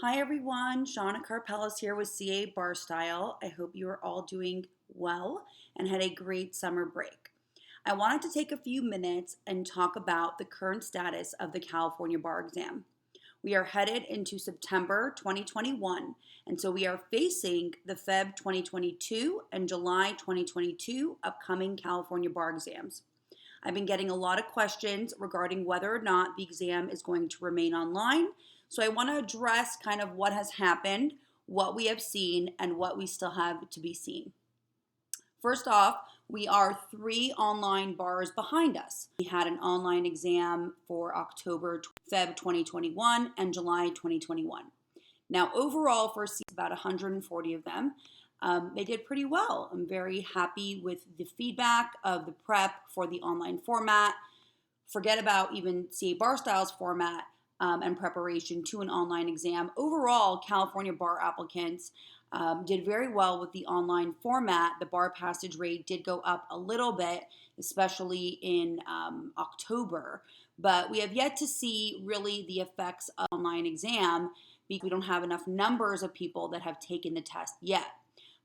Hi everyone, Shana Karpeles here with CA Bar Style. I hope you are all doing well and had a great summer break. I wanted to take a few minutes and talk about the current status of the California bar exam. We are headed into September 2021, and so we are facing the Feb 2022 and July 2022 upcoming California bar exams. I've been getting a lot of questions regarding whether or not the exam is going to remain online. So I want to address kind of what has happened, what we have seen, and what we still have to be seen. First off, we are 3 online bars behind us. We had an online exam for Feb 2021 and July 2021. Now, overall, for about 140 of them, they did pretty well. I'm very happy with the feedback of the prep for the online format. Forget about even CA Bar Styles format and preparation to an online exam. Overall, California bar applicants did very well with the online format. The bar passage rate did go up a little bit, especially in October. But we have yet to see really the effects of online exam because we don't have enough numbers of people that have taken the test yet.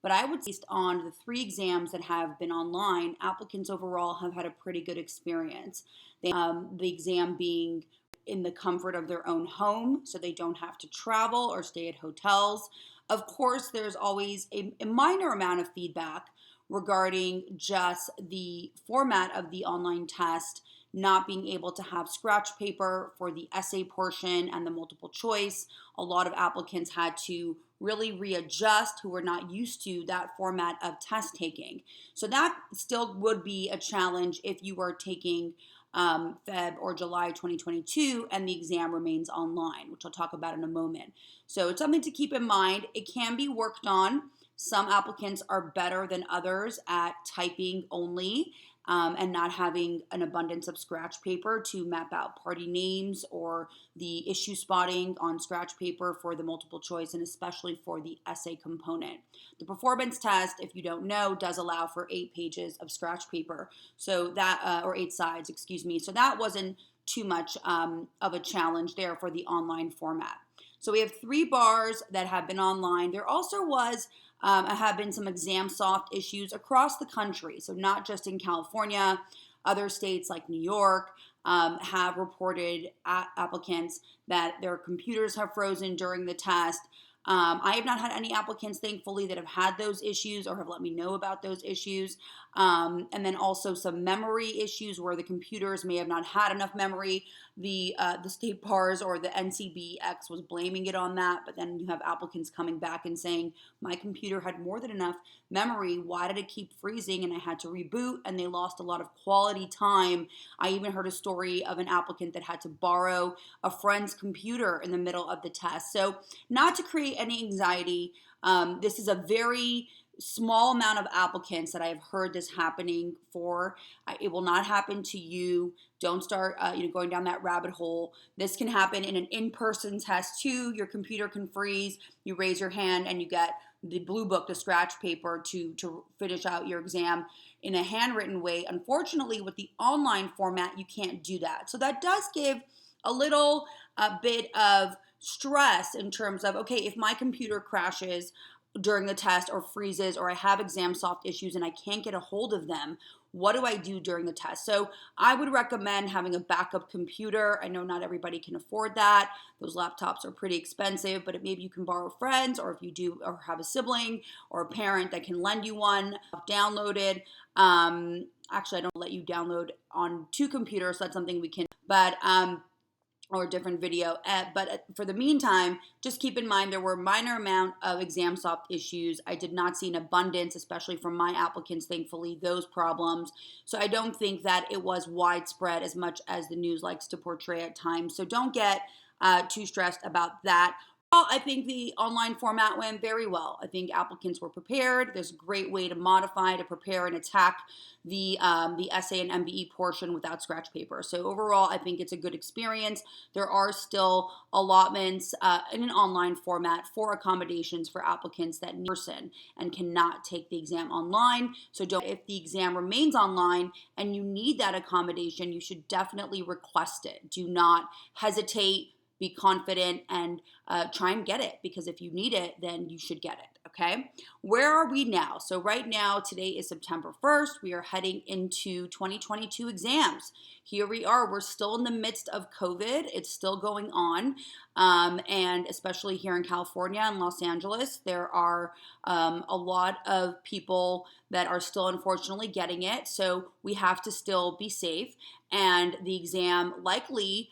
But I would say based on the 3 exams that have been online, applicants overall have had a pretty good experience. The exam being in the comfort of their own home, so they don't have to travel or stay at hotels. Of course, there's always a minor amount of feedback regarding just the format of the online test, not being able to have scratch paper for the essay portion and the multiple choice. A lot of applicants had to really readjust who were not used to that format of test taking. So that still would be a challenge if you are taking Feb or July 2022 and the exam remains online, which I'll talk about in a moment. So it's something to keep in mind. It can be worked on. Some applicants are better than others at typing only and not having an abundance of scratch paper to map out party names or the issue spotting on scratch paper for the multiple choice and especially for the essay component. The performance test, if you don't know, does allow for 8 pages of scratch paper, so that or 8 sides, excuse me. So that wasn't too much of a challenge there for the online format. So we have 3 bars that have been online. There also have been some exam soft issues across the country. So not just in California, other states like New York have reported applicants that their computers have frozen during the test. I have not had any applicants, thankfully, that have had those issues or have let me know about those issues. And then also some memory issues where the computers may have not had enough memory. The state bars or the NCBX was blaming it on that, but then you have applicants coming back and saying, my computer had more than enough memory. Why did it keep freezing? And I had to reboot, and they lost a lot of quality time. I even heard a story of an applicant that had to borrow a friend's computer in the middle of the test. So not to create any anxiety, this is a very small amount of applicants that I have heard this happening for. It will not happen to you. Don't start going down that rabbit hole. This can happen in an in-person test too. Your computer can freeze. You raise your hand and you get the blue book, the scratch paper to finish out your exam in a handwritten way. Unfortunately, with the online format, you can't do that. So that does give a little bit of stress in terms of, okay, if my computer crashes during the test or freezes or I have exam soft issues and I can't get a hold of them, what do I do during the test? So I would recommend having a backup computer. I know not everybody can afford that. Those laptops are pretty expensive, but maybe you can borrow friends, or if you do or have a sibling or a parent that can lend you one, downloaded. Actually, I don't let you download on 2 computers, so that's something we can, but or a different video. But for the meantime, just keep in mind there were a minor amount of exam soft issues. I did not see an abundance, especially from my applicants, thankfully, those problems. So I don't think that it was widespread as much as the news likes to portray at times. So don't get too stressed about that. Well, I think the online format went very well. I think applicants were prepared. There's a great way to modify, to prepare and attack the essay and MBE portion without scratch paper. So overall, I think it's a good experience. There are still allotments in an online format for accommodations for applicants that need person and cannot take the exam online. So if the exam remains online and you need that accommodation, you should definitely request it. Do not hesitate. be confident and try and get it, because if you need it, then you should get it, okay? Where are we now? So right now, today is September 1st. We are heading into 2022 exams. Here we are. We're still in the midst of COVID. It's still going on. And especially here in California and Los Angeles, there are a lot of people that are still unfortunately getting it. So we have to still be safe. And the exam likely,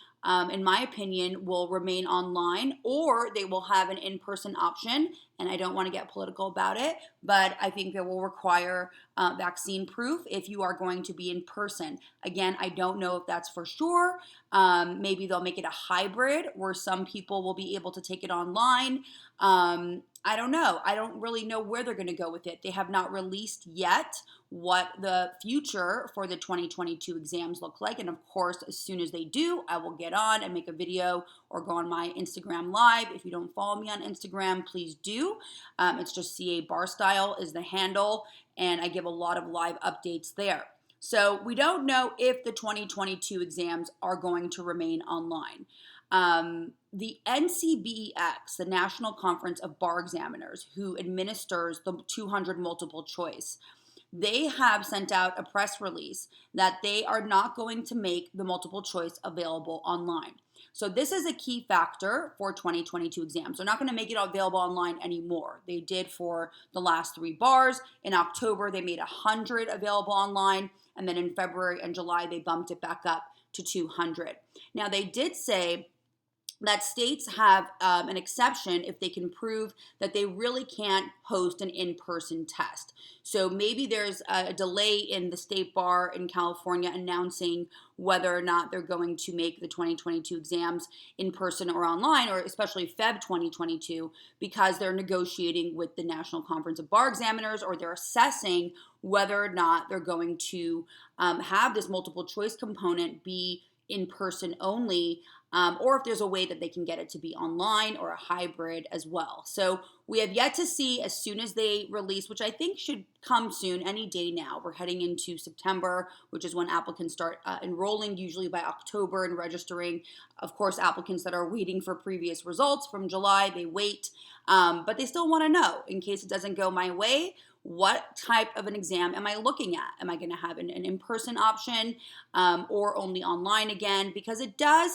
in my opinion, will remain online, or they will have an in-person option. And I don't want to get political about it, but I think it will require vaccine proof if you are going to be in person. Again, I don't know if that's for sure. Maybe they'll make it a hybrid where some people will be able to take it online. I don't know. I don't really know where they're going to go with it. They have not released yet what the future for the 2022 exams look like. And of course, as soon as they do, I will get on and make a video or go on my Instagram live. If you don't follow me on Instagram, please do. It's just CA Barstyle is the handle, and I give a lot of live updates there. So we don't know if the 2022 exams are going to remain online. The NCBEX, the National Conference of Bar Examiners, who administers the 200 multiple choice, they have sent out a press release that they are not going to make the multiple choice available online. So this is a key factor for 2022 exams. They're not going to make it available online anymore. They did for the last 3 bars. In October, they made 100 available online. And then in February and July, they bumped it back up to 200. Now, they did say that states have an exception if they can prove that they really can't host an in-person test. So maybe there's a delay in the state bar in California announcing whether or not they're going to make the 2022 exams in person or online, or especially Feb 2022, because they're negotiating with the National Conference of Bar Examiners, or they're assessing whether or not they're going to have this multiple choice component be in person only, or if there's a way that they can get it to be online or a hybrid as well. So we have yet to see as soon as they release, which I think should come soon, any day now. We're heading into September, which is when applicants start enrolling, usually by October, and registering. Of course, applicants that are waiting for previous results from July, they wait, but they still want to know, in case it doesn't go my way, what type of an exam am I looking at? Am I going to have an in-person option or only online again? Because it does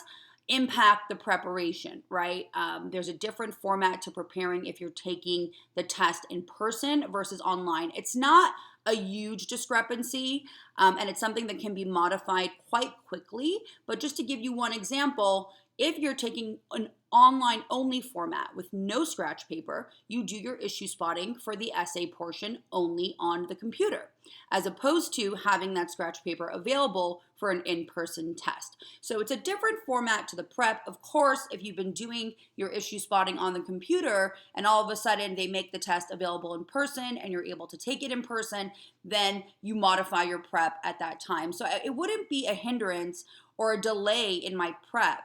impact the preparation, right? There's a different format to preparing if you're taking the test in person versus online. It's not a huge discrepancy, and it's something that can be modified quite quickly. But just to give you one example, if you're taking an online only format with no scratch paper, you do your issue spotting for the essay portion only on the computer, as opposed to having that scratch paper available for an in-person test. So it's a different format to the prep. Of course, if you've been doing your issue spotting on the computer and all of a sudden they make the test available in person and you're able to take it in person, then you modify your prep at that time. So it wouldn't be a hindrance or a delay in my prep.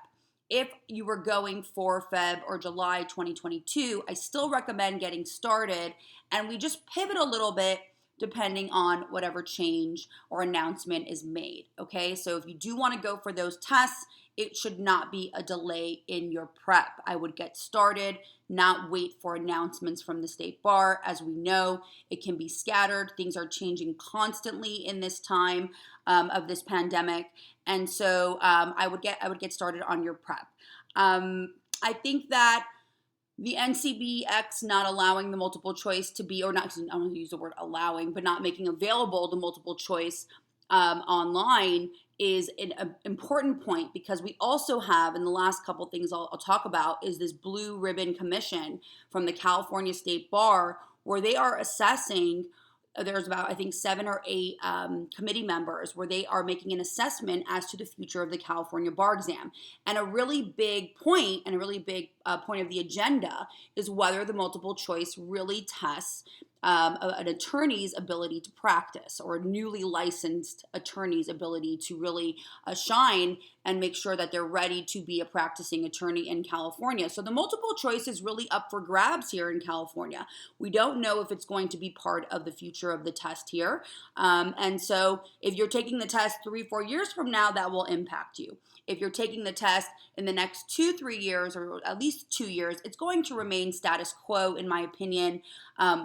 If you were going for Feb or July 2022, I still recommend getting started, and we just pivot a little bit depending on whatever change or announcement is made, okay? So if you do want to go for those tests, it should not be a delay in your prep. I would get started, not wait for announcements from the state bar. As we know, it can be scattered. Things are changing constantly in this time of this pandemic. And so I would get started on your prep. I think that the NCBX not allowing the multiple choice to be, or not, I don't want to use the word allowing, but not making available the multiple choice online is an important point, because we also have, in the last couple things I'll talk about, is this Blue Ribbon Commission from the California State Bar, where they are assessing. There's about, I think, 7 or 8 committee members where they are making an assessment as to the future of the California bar exam. And a really big point, and a really big point of the agenda, is whether the multiple choice really tests an attorney's ability to practice, or a newly licensed attorney's ability to really shine and make sure that they're ready to be a practicing attorney in California. So the multiple choice is really up for grabs here in California. We don't know if it's going to be part of the future of the test here. And so if you're taking the test 3-4 years from now, that will impact you. If you're taking the test in the next 2-3 years, or at least 2 years, it's going to remain status quo, in my opinion,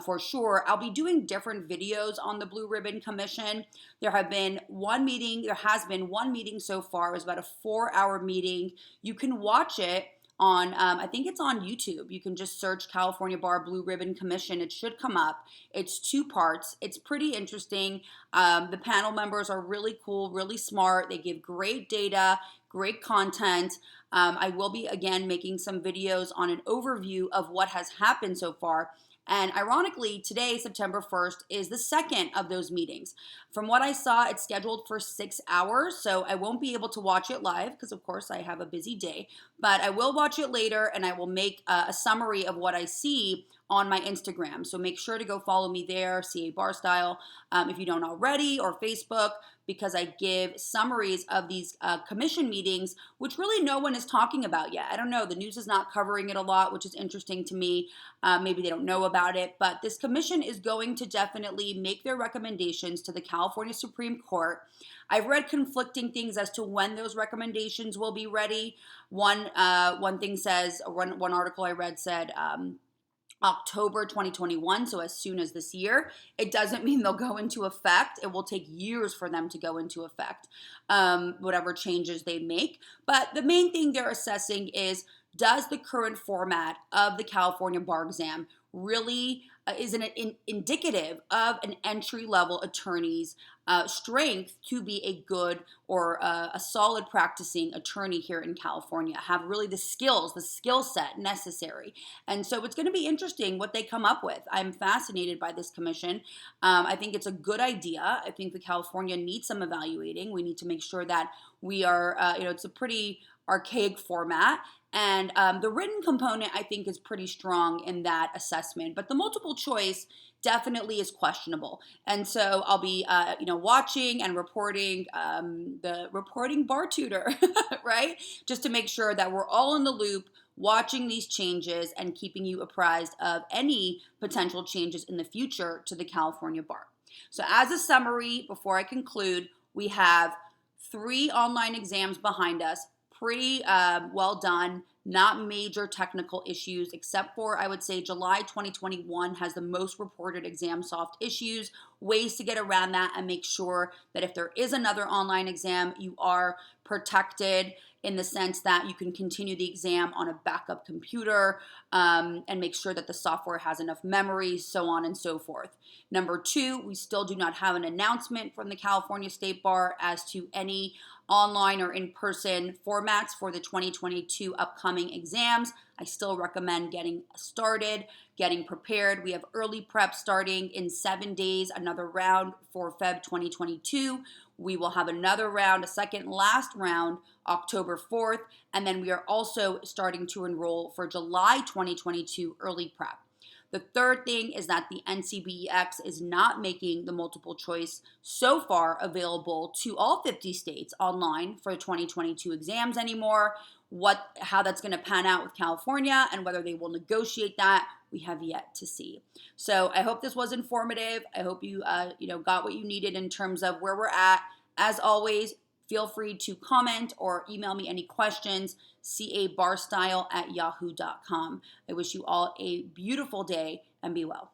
for sure. I'll be doing different videos on the Blue Ribbon Commission. There has been one meeting so far. It was about a 4-hour meeting. You can watch it on, I think it's on YouTube. You can just search California Bar Blue Ribbon Commission. It should come up. It's 2 parts. It's pretty interesting. The panel members are really cool, really smart. They give great data, great content. I will be, again, making some videos on an overview of what has happened so far. And ironically, today, September 1st, is the second of those meetings. From what I saw, it's scheduled for 6 hours, so I won't be able to watch it live because, of course, I have a busy day. But I will watch it later, and I will make a summary of what I see on my Instagram. So make sure to go follow me there, CA Bar Style, if you don't already, or Facebook, because I give summaries of these commission meetings, which really no one is talking about yet. I don't know. The news is not covering it a lot, which is interesting to me. Maybe they don't know about it, but this commission is going to definitely make their recommendations to the California Supreme Court. I've read conflicting things as to when those recommendations will be ready. One thing says, one article I read said, October 2021, so as soon as this year. It doesn't mean they'll go into effect. It will take years for them to go into effect, whatever changes they make. But the main thing they're assessing is, does the current format of the California bar exam really is indicative of an entry-level attorney's strength to be a good or a solid practicing attorney here in California, have really the skill set necessary. And so it's going to be interesting what they come up with. I'm fascinated by this commission. I think it's a good idea. I think that California needs some evaluating. We need to make sure that we are, it's a pretty archaic format. And the written component, I think, is pretty strong in that assessment. But the multiple choice definitely is questionable. And so I'll be, watching and reporting, the reporting bar tutor, right? Just to make sure that we're all in the loop, watching these changes and keeping you apprised of any potential changes in the future to the California bar. So as a summary, before I conclude, we have 3 online exams behind us. Pretty well done, not major technical issues, except for, I would say, July 2021 has the most reported ExamSoft issues, ways to get around that and make sure that if there is another online exam, you are protected in the sense that you can continue the exam on a backup computer and make sure that the software has enough memory, so on and so forth. Number 2, we still do not have an announcement from the California State Bar as to any online or in-person formats for the 2022 upcoming exams. I still recommend getting started, getting prepared. We have early prep starting in 7 days, another round for Feb 2022. We will have another round, a second last round, October 4th, and then we are also starting to enroll for July 2022 early prep. The third thing is that the NCBEX is not making the multiple choice so far available to all 50 states online for 2022 exams anymore. How that's going to pan out with California and whether they will negotiate that, we have yet to see. So I hope this was informative. I hope you got what you needed in terms of where we're at. As always, feel free to comment or email me any questions, cabarstyle@yahoo.com. I wish you all a beautiful day and be well.